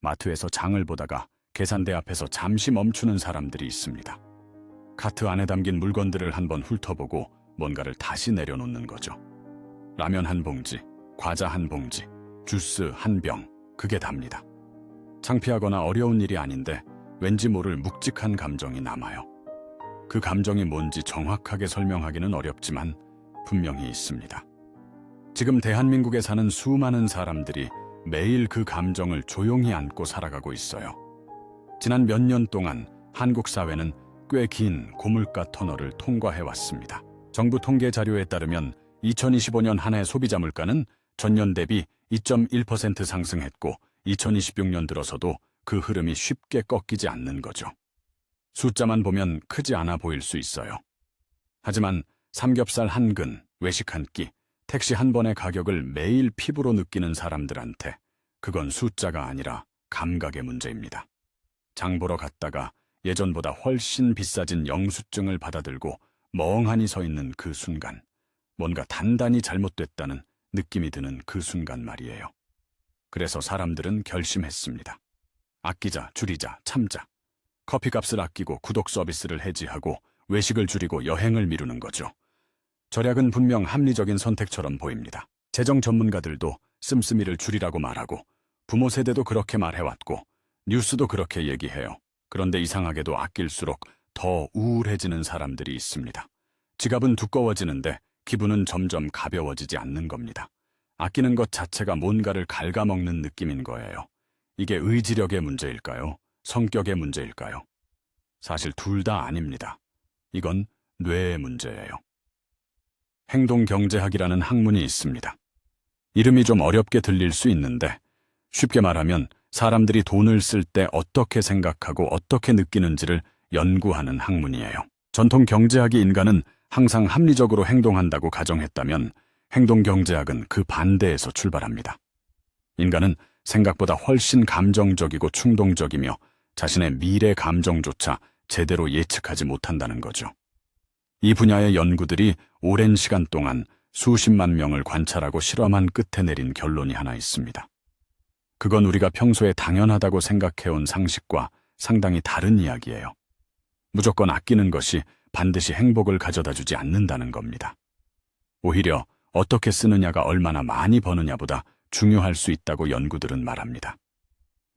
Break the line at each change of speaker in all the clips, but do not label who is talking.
마트에서 장을 보다가 계산대 앞에서 잠시 멈추는 사람들이 있습니다. 카트 안에 담긴 물건들을 한번 훑어보고 뭔가를 다시 내려놓는 거죠. 라면 한 봉지, 과자 한 봉지, 주스 한 병, 그게 답니다. 창피하거나 어려운 일이 아닌데 왠지 모를 묵직한 감정이 남아요. 그 감정이 뭔지 정확하게 설명하기는 어렵지만 분명히 있습니다. 지금 대한민국에 사는 수많은 사람들이 매일 그 감정을 조용히 안고 살아가고 있어요. 지난 몇 년 동안 한국 사회는 꽤 긴 고물가 터널을 통과해왔습니다. 정부 통계 자료에 따르면 2025년 한 해 소비자 물가는 전년 대비 2.1% 상승했고 2026년 들어서도 그 흐름이 쉽게 꺾이지 않는 거죠. 숫자만 보면 크지 않아 보일 수 있어요. 하지만 삼겹살 한 근, 외식 한 끼, 택시 한 번의 가격을 매일 피부로 느끼는 사람들한테 그건 숫자가 아니라 감각의 문제입니다. 장 보러 갔다가 예전보다 훨씬 비싸진 영수증을 받아들고 멍하니 서 있는 그 순간, 뭔가 단단히 잘못됐다는 느낌이 드는 그 순간 말이에요. 그래서 사람들은 결심했습니다. 아끼자, 줄이자, 참자. 커피값을 아끼고 구독 서비스를 해지하고 외식을 줄이고 여행을 미루는 거죠. 절약은 분명 합리적인 선택처럼 보입니다. 재정 전문가들도 씀씀이를 줄이라고 말하고 부모 세대도 그렇게 말해왔고 뉴스도 그렇게 얘기해요. 그런데 이상하게도 아낄수록 더 우울해지는 사람들이 있습니다. 지갑은 두꺼워지는데 기분은 점점 가벼워지지 않는 겁니다. 아끼는 것 자체가 뭔가를 갉아먹는 느낌인 거예요. 이게 의지력의 문제일까요? 성격의 문제일까요? 사실 둘 다 아닙니다. 이건 뇌의 문제예요. 행동경제학이라는 학문이 있습니다. 이름이 좀 어렵게 들릴 수 있는데 쉽게 말하면 사람들이 돈을 쓸 때 어떻게 생각하고 어떻게 느끼는지를 연구하는 학문이에요. 전통 경제학이 인간은 항상 합리적으로 행동한다고 가정했다면 행동경제학은 그 반대에서 출발합니다. 인간은 생각보다 훨씬 감정적이고 충동적이며 자신의 미래 감정조차 제대로 예측하지 못한다는 거죠. 이 분야의 연구들이 오랜 시간 동안 수십만 명을 관찰하고 실험한 끝에 내린 결론이 하나 있습니다. 그건 우리가 평소에 당연하다고 생각해온 상식과 상당히 다른 이야기예요. 무조건 아끼는 것이 반드시 행복을 가져다 주지 않는다는 겁니다. 오히려 어떻게 쓰느냐가 얼마나 많이 버느냐보다 중요할 수 있다고 연구들은 말합니다.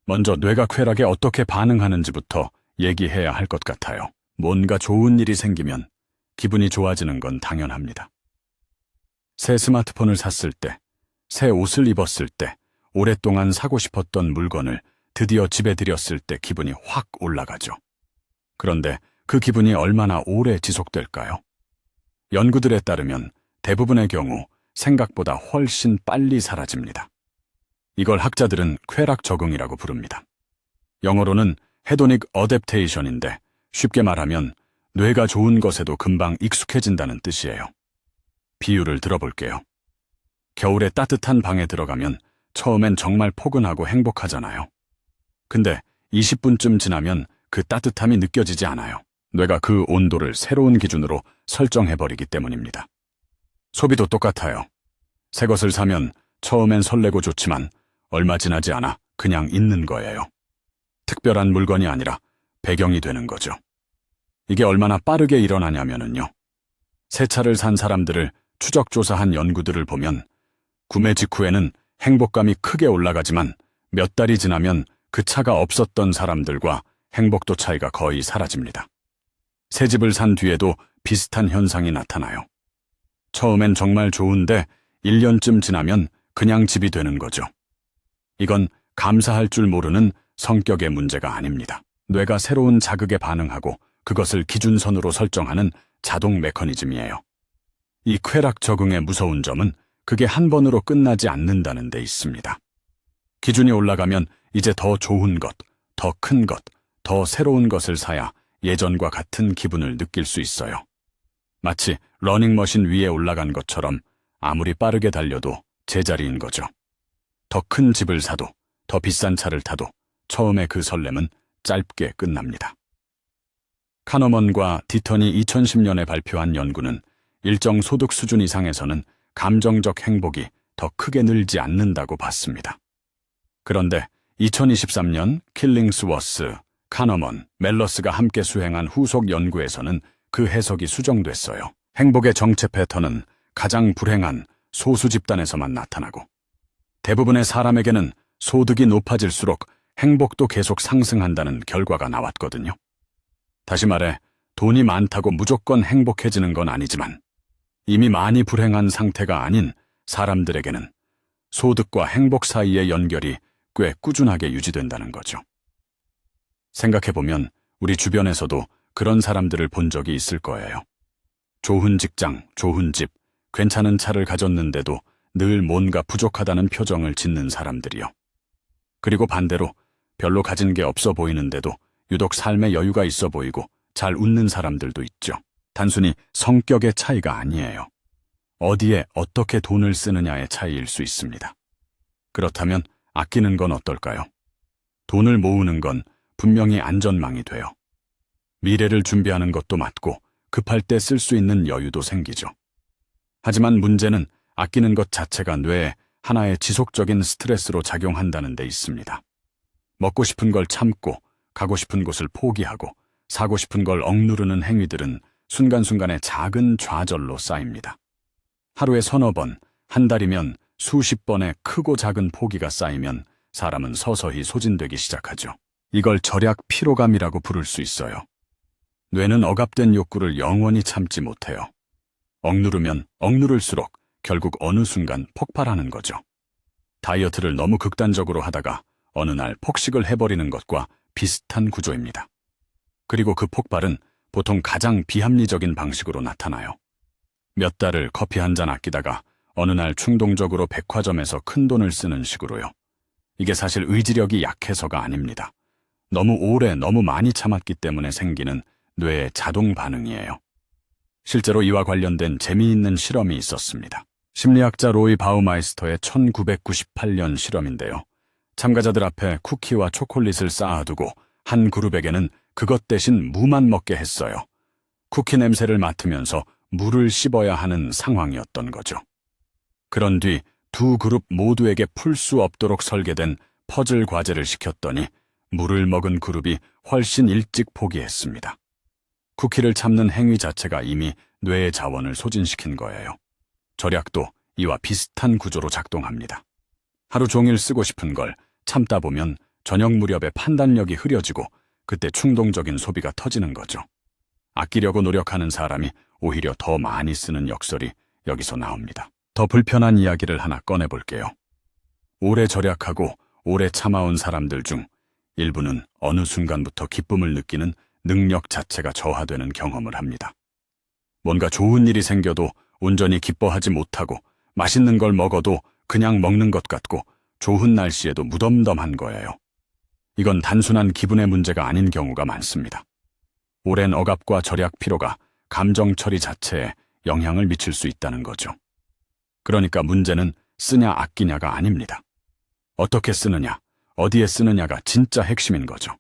먼저 뇌가 쾌락에 어떻게 반응하는지부터 얘기해야 할 것 같아요. 뭔가 좋은 일이 생기면 기분이 좋아지는 건 당연합니다. 새 스마트폰을 샀을 때, 새 옷을 입었을 때, 오랫동안 사고 싶었던 물건을 드디어 집에 들였을 때 기분이 확 올라가죠. 그런데 그 기분이 얼마나 오래 지속될까요? 연구들에 따르면 대부분의 경우 생각보다 훨씬 빨리 사라집니다. 이걸 학자들은 쾌락 적응이라고 부릅니다. 영어로는 헤도닉 어댑테이션인데 쉽게 말하면 뇌가 좋은 것에도 금방 익숙해진다는 뜻이에요. 비유를 들어볼게요. 겨울에 따뜻한 방에 들어가면 처음엔 정말 포근하고 행복하잖아요. 근데 20분쯤 지나면 그 따뜻함이 느껴지지 않아요. 뇌가 그 온도를 새로운 기준으로 설정해버리기 때문입니다. 소비도 똑같아요. 새 것을 사면 처음엔 설레고 좋지만 얼마 지나지 않아 그냥 있는 거예요. 특별한 물건이 아니라 배경이 되는 거죠. 이게 얼마나 빠르게 일어나냐면요. 새 차를 산 사람들을 추적조사한 연구들을 보면 구매 직후에는 행복감이 크게 올라가지만 몇 달이 지나면 그 차가 없었던 사람들과 행복도 차이가 거의 사라집니다. 새 집을 산 뒤에도 비슷한 현상이 나타나요. 처음엔 정말 좋은데 1년쯤 지나면 그냥 집이 되는 거죠. 이건 감사할 줄 모르는 성격의 문제가 아닙니다. 뇌가 새로운 자극에 반응하고 그것을 기준선으로 설정하는 자동 메커니즘이에요. 이 쾌락 적응의 무서운 점은 그게 한 번으로 끝나지 않는다는 데 있습니다. 기준이 올라가면 이제 더 좋은 것, 더 큰 것, 더 새로운 것을 사야 예전과 같은 기분을 느낄 수 있어요. 마치 러닝머신 위에 올라간 것처럼 아무리 빠르게 달려도 제자리인 거죠. 더 큰 집을 사도, 더 비싼 차를 타도 처음에 그 설렘은 짧게 끝납니다. 카너먼과 디턴이 2010년에 발표한 연구는 일정 소득 수준 이상에서는 감정적 행복이 더 크게 늘지 않는다고 봤습니다. 그런데 2023년 킬링스워스, 카너먼, 멜러스가 함께 수행한 후속 연구에서는 그 해석이 수정됐어요. 행복의 정체 패턴은 가장 불행한 소수 집단에서만 나타나고 대부분의 사람에게는 소득이 높아질수록 행복도 계속 상승한다는 결과가 나왔거든요. 다시 말해 돈이 많다고 무조건 행복해지는 건 아니지만 이미 많이 불행한 상태가 아닌 사람들에게는 소득과 행복 사이의 연결이 꽤 꾸준하게 유지된다는 거죠. 생각해보면 우리 주변에서도 그런 사람들을 본 적이 있을 거예요. 좋은 직장, 좋은 집, 괜찮은 차를 가졌는데도 늘 뭔가 부족하다는 표정을 짓는 사람들이요. 그리고 반대로 별로 가진 게 없어 보이는데도 유독 삶에 여유가 있어 보이고 잘 웃는 사람들도 있죠. 단순히 성격의 차이가 아니에요. 어디에 어떻게 돈을 쓰느냐의 차이일 수 있습니다. 그렇다면 아끼는 건 어떨까요? 돈을 모으는 건 분명히 안전망이 돼요. 미래를 준비하는 것도 맞고 급할 때 쓸 수 있는 여유도 생기죠. 하지만 문제는 아끼는 것 자체가 뇌에 하나의 지속적인 스트레스로 작용한다는 데 있습니다. 먹고 싶은 걸 참고 가고 싶은 곳을 포기하고 사고 싶은 걸 억누르는 행위들은 순간순간의 작은 좌절로 쌓입니다. 하루에 서너 번, 한 달이면 수십 번의 크고 작은 포기가 쌓이면 사람은 서서히 소진되기 시작하죠. 이걸 절약 피로감이라고 부를 수 있어요. 뇌는 억압된 욕구를 영원히 참지 못해요. 억누르면 억누를수록 결국 어느 순간 폭발하는 거죠. 다이어트를 너무 극단적으로 하다가 어느 날 폭식을 해버리는 것과 비슷한 구조입니다. 그리고 그 폭발은 보통 가장 비합리적인 방식으로 나타나요. 몇 달을 커피 한 잔 아끼다가 어느 날 충동적으로 백화점에서 큰 돈을 쓰는 식으로요. 이게 사실 의지력이 약해서가 아닙니다. 너무 오래 너무 많이 참았기 때문에 생기는 뇌의 자동 반응이에요. 실제로 이와 관련된 재미있는 실험이 있었습니다. 심리학자 로이 바우마이스터의 1998년 실험인데요. 참가자들 앞에 쿠키와 초콜릿을 쌓아두고 한 그룹에게는 그것 대신 무만 먹게 했어요. 쿠키 냄새를 맡으면서 물을 씹어야 하는 상황이었던 거죠. 그런 뒤 두 그룹 모두에게 풀 수 없도록 설계된 퍼즐 과제를 시켰더니 물을 먹은 그룹이 훨씬 일찍 포기했습니다. 쿠키를 참는 행위 자체가 이미 뇌의 자원을 소진시킨 거예요. 절약도 이와 비슷한 구조로 작동합니다. 하루 종일 쓰고 싶은 걸 참다 보면 저녁 무렵에 판단력이 흐려지고 그때 충동적인 소비가 터지는 거죠. 아끼려고 노력하는 사람이 오히려 더 많이 쓰는 역설이 여기서 나옵니다. 더 불편한 이야기를 하나 꺼내볼게요. 오래 절약하고 오래 참아온 사람들 중 일부는 어느 순간부터 기쁨을 느끼는 능력 자체가 저하되는 경험을 합니다. 뭔가 좋은 일이 생겨도 온전히 기뻐하지 못하고 맛있는 걸 먹어도 그냥 먹는 것 같고 좋은 날씨에도 무덤덤한 거예요. 이건 단순한 기분의 문제가 아닌 경우가 많습니다. 오랜 억압과 절약 피로가 감정 처리 자체에 영향을 미칠 수 있다는 거죠. 그러니까 문제는 쓰냐 아끼냐가 아닙니다. 어떻게 쓰느냐, 어디에 쓰느냐가 진짜 핵심인 거죠.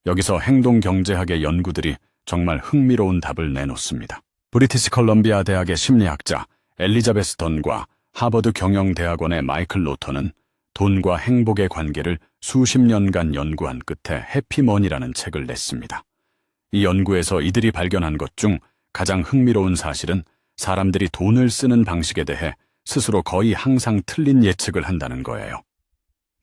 여기서 행동경제학의 연구들이 정말 흥미로운 답을 내놓습니다. 브리티시 컬럼비아 대학의 심리학자 엘리자베스 던과 하버드 경영대학원의 마이클 로터는 돈과 행복의 관계를 수십 년간 연구한 끝에 해피머니라는 책을 냈습니다. 이 연구에서 이들이 발견한 것 중 가장 흥미로운 사실은 사람들이 돈을 쓰는 방식에 대해 스스로 거의 항상 틀린 예측을 한다는 거예요.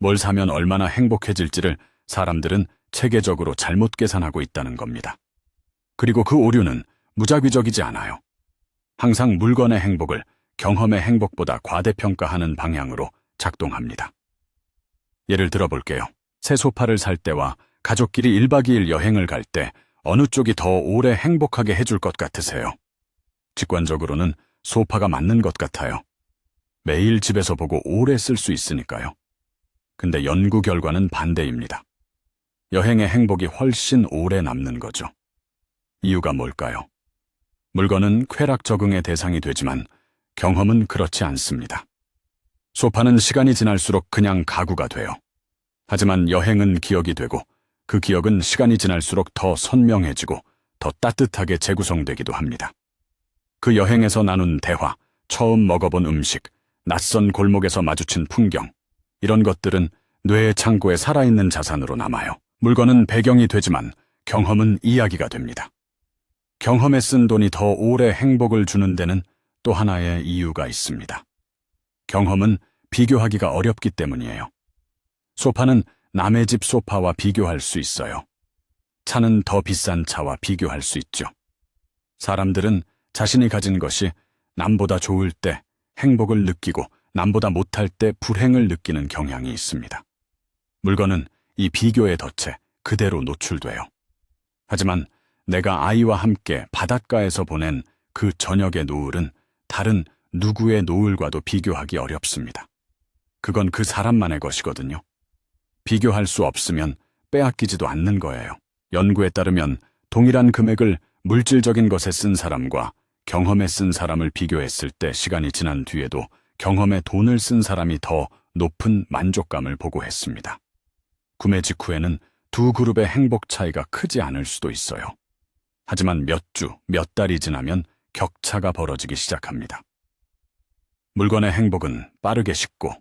뭘 사면 얼마나 행복해질지를 사람들은 체계적으로 잘못 계산하고 있다는 겁니다. 그리고 그 오류는 무작위적이지 않아요. 항상 물건의 행복을 경험의 행복보다 과대평가하는 방향으로 작동합니다. 예를 들어볼게요. 새 소파를 살 때와 가족끼리 1박 2일 여행을 갈 때 어느 쪽이 더 오래 행복하게 해줄 것 같으세요? 직관적으로는 소파가 맞는 것 같아요. 매일 집에서 보고 오래 쓸 수 있으니까요. 근데 연구 결과는 반대입니다. 여행의 행복이 훨씬 오래 남는 거죠. 이유가 뭘까요? 물건은 쾌락 적응의 대상이 되지만 경험은 그렇지 않습니다. 소파는 시간이 지날수록 그냥 가구가 돼요. 하지만 여행은 기억이 되고 그 기억은 시간이 지날수록 더 선명해지고 더 따뜻하게 재구성되기도 합니다. 그 여행에서 나눈 대화, 처음 먹어본 음식, 낯선 골목에서 마주친 풍경, 이런 것들은 뇌의 창고에 살아있는 자산으로 남아요. 물건은 배경이 되지만 경험은 이야기가 됩니다. 경험에 쓴 돈이 더 오래 행복을 주는 데는 또 하나의 이유가 있습니다. 경험은 비교하기가 어렵기 때문이에요. 소파는 남의 집 소파와 비교할 수 있어요. 차는 더 비싼 차와 비교할 수 있죠. 사람들은 자신이 가진 것이 남보다 좋을 때 행복을 느끼고 남보다 못할 때 불행을 느끼는 경향이 있습니다. 물건은 이 비교의 덫에 그대로 노출돼요. 하지만 내가 아이와 함께 바닷가에서 보낸 그 저녁의 노을은 다른 누구의 노을과도 비교하기 어렵습니다. 그건 그 사람만의 것이거든요. 비교할 수 없으면 빼앗기지도 않는 거예요. 연구에 따르면 동일한 금액을 물질적인 것에 쓴 사람과 경험에 쓴 사람을 비교했을 때 시간이 지난 뒤에도 경험에 돈을 쓴 사람이 더 높은 만족감을 보고했습니다. 구매 직후에는 두 그룹의 행복 차이가 크지 않을 수도 있어요. 하지만 몇 주, 몇 달이 지나면 격차가 벌어지기 시작합니다. 물건의 행복은 빠르게 식고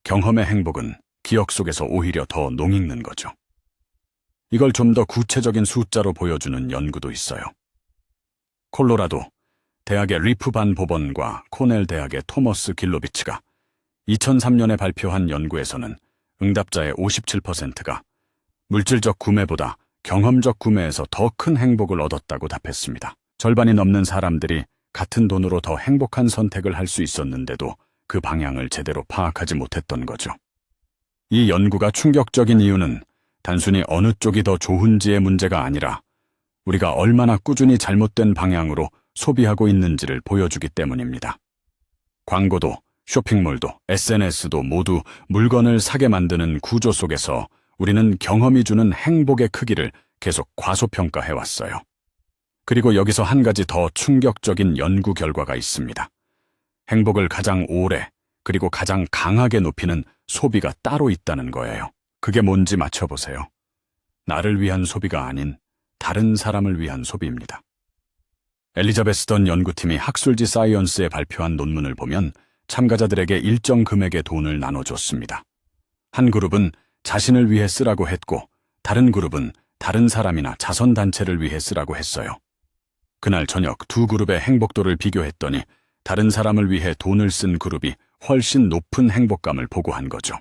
경험의 행복은 기억 속에서 오히려 더 녹익는 거죠. 이걸 좀 더 구체적인 숫자로 보여주는 연구도 있어요. 콜로라도 대학의 리프 반 보번과 코넬 대학의 토머스 길로비치가 2003년에 발표한 연구에서는 응답자의 57%가 물질적 구매보다 경험적 구매에서 더 큰 행복을 얻었다고 답했습니다. 절반이 넘는 사람들이 같은 돈으로 더 행복한 선택을 할 수 있었는데도 그 방향을 제대로 파악하지 못했던 거죠. 이 연구가 충격적인 이유는 단순히 어느 쪽이 더 좋은지의 문제가 아니라 우리가 얼마나 꾸준히 잘못된 방향으로 소비하고 있는지를 보여주기 때문입니다. 광고도, 쇼핑몰도, SNS도 모두 물건을 사게 만드는 구조 속에서 우리는 경험이 주는 행복의 크기를 계속 과소평가해왔어요. 그리고 여기서 한 가지 더 충격적인 연구 결과가 있습니다. 행복을 가장 오래 그리고 가장 강하게 높이는 소비가 따로 있다는 거예요. 그게 뭔지 맞춰보세요. 나를 위한 소비가 아닌 다른 사람을 위한 소비입니다. 엘리자베스 던 연구팀이 학술지 사이언스에 발표한 논문을 보면 참가자들에게 일정 금액의 돈을 나눠줬습니다. 한 그룹은 자신을 위해 쓰라고 했고 다른 그룹은 다른 사람이나 자선단체를 위해 쓰라고 했어요. 그날 저녁 두 그룹의 행복도를 비교했더니 다른 사람을 위해 돈을 쓴 그룹이 훨씬 높은 행복감을 보고한 거죠.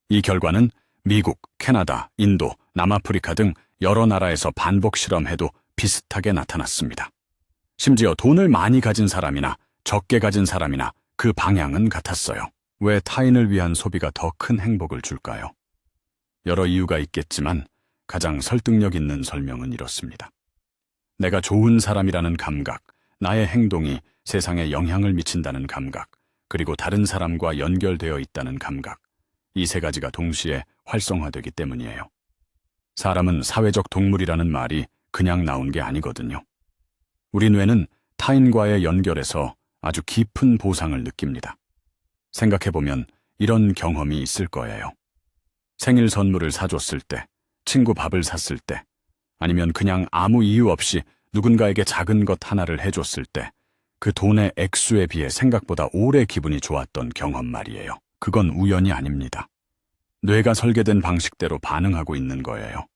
이 결과는 미국, 캐나다, 인도, 남아프리카 등 여러 나라에서 반복 실험해도 비슷하게 나타났습니다. 심지어 돈을 많이 가진 사람이나 적게 가진 사람이나 그 방향은 같았어요. 왜 타인을 위한 소비가 더 큰 행복을 줄까요? 여러 이유가 있겠지만 가장 설득력 있는 설명은 이렇습니다. 내가 좋은 사람이라는 감각, 나의 행동이 세상에 영향을 미친다는 감각, 그리고 다른 사람과 연결되어 있다는 감각, 이 세 가지가 동시에 활성화되기 때문이에요. 사람은 사회적 동물이라는 말이 그냥 나온 게 아니거든요. 우리 뇌는 타인과의 연결에서 아주 깊은 보상을 느낍니다. 생각해보면 이런 경험이 있을 거예요. 생일 선물을 사줬을 때, 친구 밥을 샀을 때, 아니면 그냥 아무 이유 없이 누군가에게 작은 것 하나를 해줬을 때, 그 돈의 액수에 비해 생각보다 오래 기분이 좋았던 경험 말이에요. 그건 우연이 아닙니다. 뇌가 설계된 방식대로 반응하고 있는 거예요.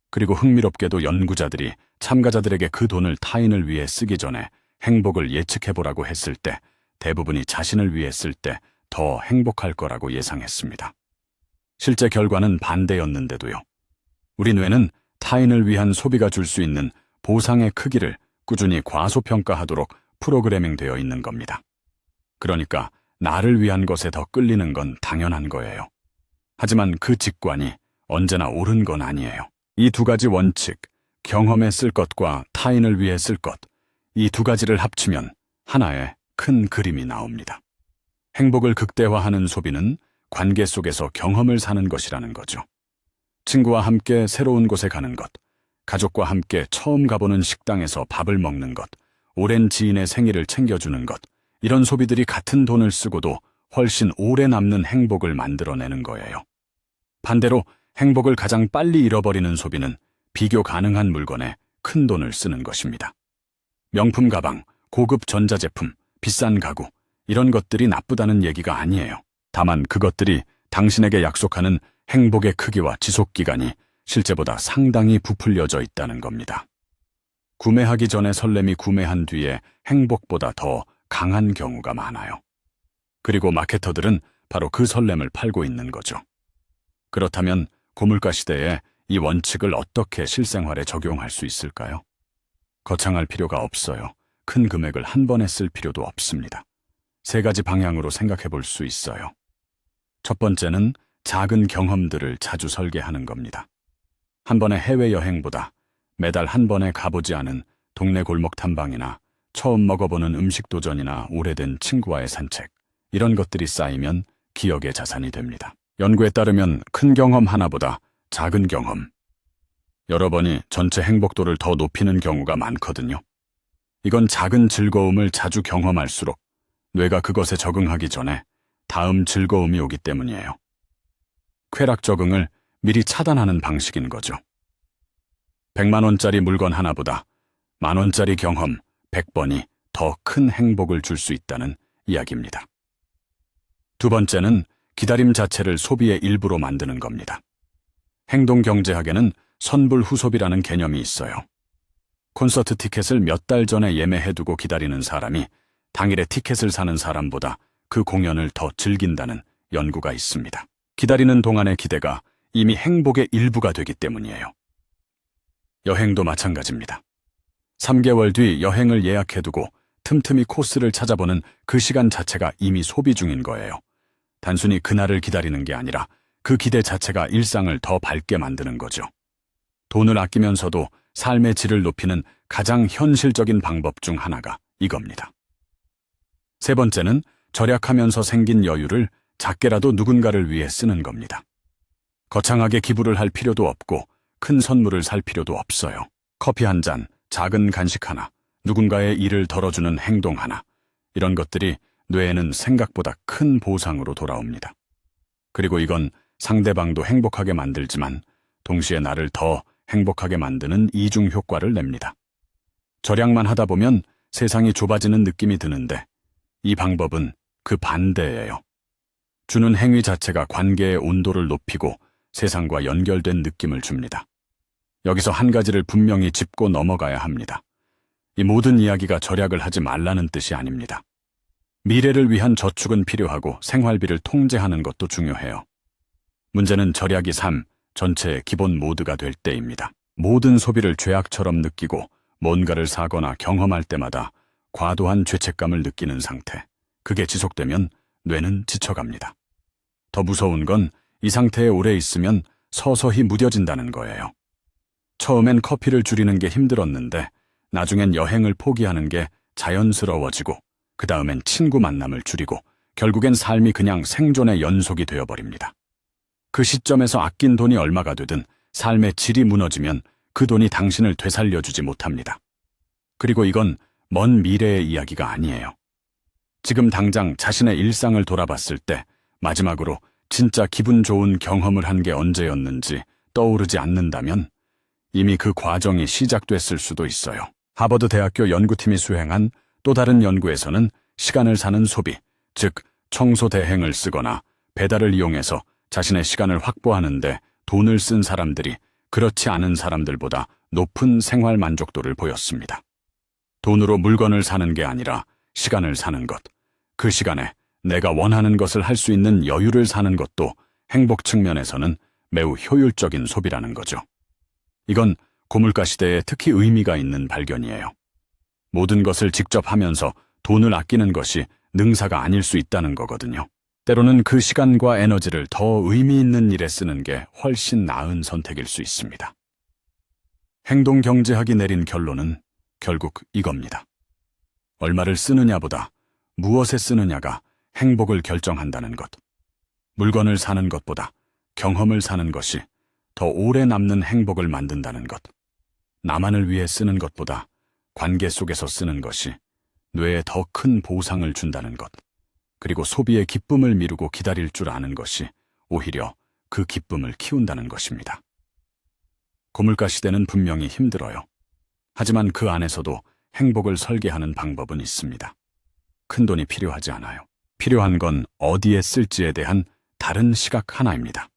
그리고 흥미롭게도 연구자들이 참가자들에게 그 돈을 타인을 위해 쓰기 전에 행복을 예측해보라고 했을 때 대부분이 자신을 위해 쓸 때 더 행복할 거라고 예상했습니다. 실제 결과는 반대였는데도요. 우리 뇌는 타인을 위한 소비가 줄 수 있는 보상의 크기를 꾸준히 과소평가하도록 프로그래밍 되어 있는 겁니다. 그러니까 나를 위한 것에 더 끌리는 건 당연한 거예요. 하지만 그 직관이 언제나 옳은 건 아니에요. 이 두 가지 원칙, 경험에 쓸 것과 타인을 위해 쓸 것, 이 두 가지를 합치면 하나의 큰 그림이 나옵니다. 행복을 극대화하는 소비는 관계 속에서 경험을 사는 것이라는 거죠. 친구와 함께 새로운 곳에 가는 것, 가족과 함께 처음 가보는 식당에서 밥을 먹는 것, 오랜 지인의 생일을 챙겨주는 것, 이런 소비들이 같은 돈을 쓰고도 훨씬 오래 남는 행복을 만들어내는 거예요. 반대로 행복을 가장 빨리 잃어버리는 소비는 비교 가능한 물건에 큰 돈을 쓰는 것입니다. 명품 가방, 고급 전자제품, 비싼 가구, 이런 것들이 나쁘다는 얘기가 아니에요. 다만 그것들이 당신에게 약속하는 행복의 크기와 지속기간이 실제보다 상당히 부풀려져 있다는 겁니다. 구매하기 전에 설렘이 구매한 뒤에 행복보다 더 강한 경우가 많아요. 그리고 마케터들은 바로 그 설렘을 팔고 있는 거죠. 그렇다면 고물가 시대에 이 원칙을 어떻게 실생활에 적용할 수 있을까요? 거창할 필요가 없어요. 큰 금액을 한 번에 쓸 필요도 없습니다. 세 가지 방향으로 생각해 볼 수 있어요. 첫 번째는 작은 경험들을 자주 설계하는 겁니다. 한 번의 해외여행보다 매달 한 번에 가보지 않은 동네 골목 탐방이나 처음 먹어보는 음식 도전이나 오래된 친구와의 산책, 이런 것들이 쌓이면 기억의 자산이 됩니다. 연구에 따르면 큰 경험 하나보다 작은 경험, 여러 번이 전체 행복도를 더 높이는 경우가 많거든요. 이건 작은 즐거움을 자주 경험할수록 뇌가 그것에 적응하기 전에 다음 즐거움이 오기 때문이에요. 쾌락 적응을 미리 차단하는 방식인 거죠. 100만 원짜리 물건 하나보다 만 원짜리 경험 100번이 더 큰 행복을 줄 수 있다는 이야기입니다. 두 번째는 기다림 자체를 소비의 일부로 만드는 겁니다. 행동경제학에는 선불후소비라는 개념이 있어요. 콘서트 티켓을 몇 달 전에 예매해두고 기다리는 사람이 당일에 티켓을 사는 사람보다 그 공연을 더 즐긴다는 연구가 있습니다. 기다리는 동안의 기대가 이미 행복의 일부가 되기 때문이에요. 여행도 마찬가지입니다. 3개월 뒤 여행을 예약해두고 틈틈이 코스를 찾아보는 그 시간 자체가 이미 소비 중인 거예요. 단순히 그날을 기다리는 게 아니라 그 기대 자체가 일상을 더 밝게 만드는 거죠. 돈을 아끼면서도 삶의 질을 높이는 가장 현실적인 방법 중 하나가 이겁니다. 세 번째는 절약하면서 생긴 여유를 작게라도 누군가를 위해 쓰는 겁니다. 거창하게 기부를 할 필요도 없고 큰 선물을 살 필요도 없어요. 커피 한 잔, 작은 간식 하나, 누군가의 일을 덜어주는 행동 하나, 이런 것들이 뇌에는 생각보다 큰 보상으로 돌아옵니다. 그리고 이건 상대방도 행복하게 만들지만 동시에 나를 더 행복하게 만드는 이중 효과를 냅니다. 절약만 하다 보면 세상이 좁아지는 느낌이 드는데 이 방법은 그 반대예요. 주는 행위 자체가 관계의 온도를 높이고 세상과 연결된 느낌을 줍니다. 여기서 한 가지를 분명히 짚고 넘어가야 합니다. 이 모든 이야기가 절약을 하지 말라는 뜻이 아닙니다. 미래를 위한 저축은 필요하고 생활비를 통제하는 것도 중요해요. 문제는 절약이 삶 전체의 기본 모드가 될 때입니다. 모든 소비를 죄악처럼 느끼고 뭔가를 사거나 경험할 때마다 과도한 죄책감을 느끼는 상태. 그게 지속되면 뇌는 지쳐갑니다. 더 무서운 건 이 상태에 오래 있으면 서서히 무뎌진다는 거예요. 처음엔 커피를 줄이는 게 힘들었는데 나중엔 여행을 포기하는 게 자연스러워지고 그 다음엔 친구 만남을 줄이고 결국엔 삶이 그냥 생존의 연속이 되어버립니다. 그 시점에서 아낀 돈이 얼마가 되든 삶의 질이 무너지면 그 돈이 당신을 되살려주지 못합니다. 그리고 이건 먼 미래의 이야기가 아니에요. 지금 당장 자신의 일상을 돌아봤을 때 마지막으로 진짜 기분 좋은 경험을 한 게 언제였는지 떠오르지 않는다면 이미 그 과정이 시작됐을 수도 있어요. 하버드 대학교 연구팀이 수행한 또 다른 연구에서는 시간을 사는 소비, 즉 청소 대행을 쓰거나 배달을 이용해서 자신의 시간을 확보하는데 돈을 쓴 사람들이 그렇지 않은 사람들보다 높은 생활 만족도를 보였습니다. 돈으로 물건을 사는 게 아니라 시간을 사는 것, 그 시간에 내가 원하는 것을 할 수 있는 여유를 사는 것도 행복 측면에서는 매우 효율적인 소비라는 거죠. 이건 고물가 시대에 특히 의미가 있는 발견이에요. 모든 것을 직접 하면서 돈을 아끼는 것이 능사가 아닐 수 있다는 거거든요. 때로는 그 시간과 에너지를 더 의미 있는 일에 쓰는 게 훨씬 나은 선택일 수 있습니다. 행동경제학이 내린 결론은 결국 이겁니다. 얼마를 쓰느냐보다 무엇에 쓰느냐가 행복을 결정한다는 것. 물건을 사는 것보다 경험을 사는 것이 더 오래 남는 행복을 만든다는 것. 나만을 위해 쓰는 것보다 관계 속에서 쓰는 것이 뇌에 더 큰 보상을 준다는 것. 그리고 소비의 기쁨을 미루고 기다릴 줄 아는 것이 오히려 그 기쁨을 키운다는 것입니다. 고물가 시대는 분명히 힘들어요. 하지만 그 안에서도 행복을 설계하는 방법은 있습니다. 큰 돈이 필요하지 않아요. 필요한 건 어디에 쓸지에 대한 다른 시각 하나입니다.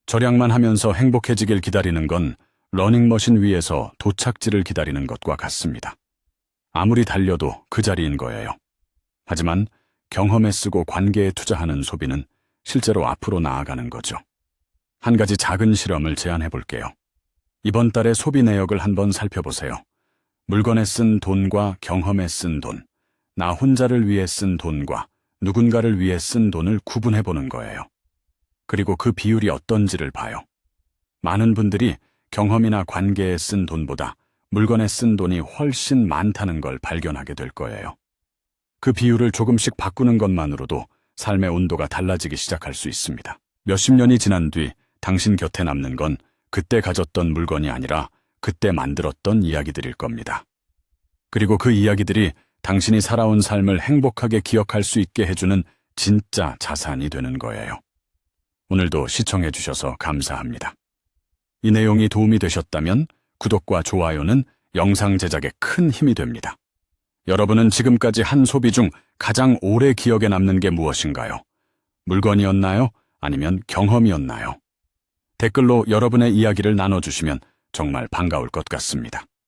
절약만 하면서 행복해지길 기다리는 건 러닝머신 위에서 도착지를 기다리는 것과 같습니다. 아무리 달려도 그 자리인 거예요. 하지만 경험에 쓰고 관계에 투자하는 소비는 실제로 앞으로 나아가는 거죠. 한 가지 작은 실험을 제안해 볼게요. 이번 달의 소비 내역을 한번 살펴보세요. 물건에 쓴 돈과 경험에 쓴 돈, 나 혼자를 위해 쓴 돈과 누군가를 위해 쓴 돈을 구분해 보는 거예요. 그리고 그 비율이 어떤지를 봐요. 많은 분들이 경험이나 관계에 쓴 돈보다 물건에 쓴 돈이 훨씬 많다는 걸 발견하게 될 거예요. 그 비율을 조금씩 바꾸는 것만으로도 삶의 온도가 달라지기 시작할 수 있습니다. 몇십 년이 지난 뒤 당신 곁에 남는 건 그때 가졌던 물건이 아니라 그때 만들었던 이야기들일 겁니다. 그리고 그 이야기들이 당신이 살아온 삶을 행복하게 기억할 수 있게 해주는 진짜 자산이 되는 거예요. 오늘도 시청해 주셔서 감사합니다. 이 내용이 도움이 되셨다면 구독과 좋아요는 영상 제작에 큰 힘이 됩니다. 여러분은 지금까지 한 소비 중 가장 오래 기억에 남는 게 무엇인가요? 물건이었나요? 아니면 경험이었나요? 댓글로 여러분의 이야기를 나눠주시면 정말 반가울 것 같습니다.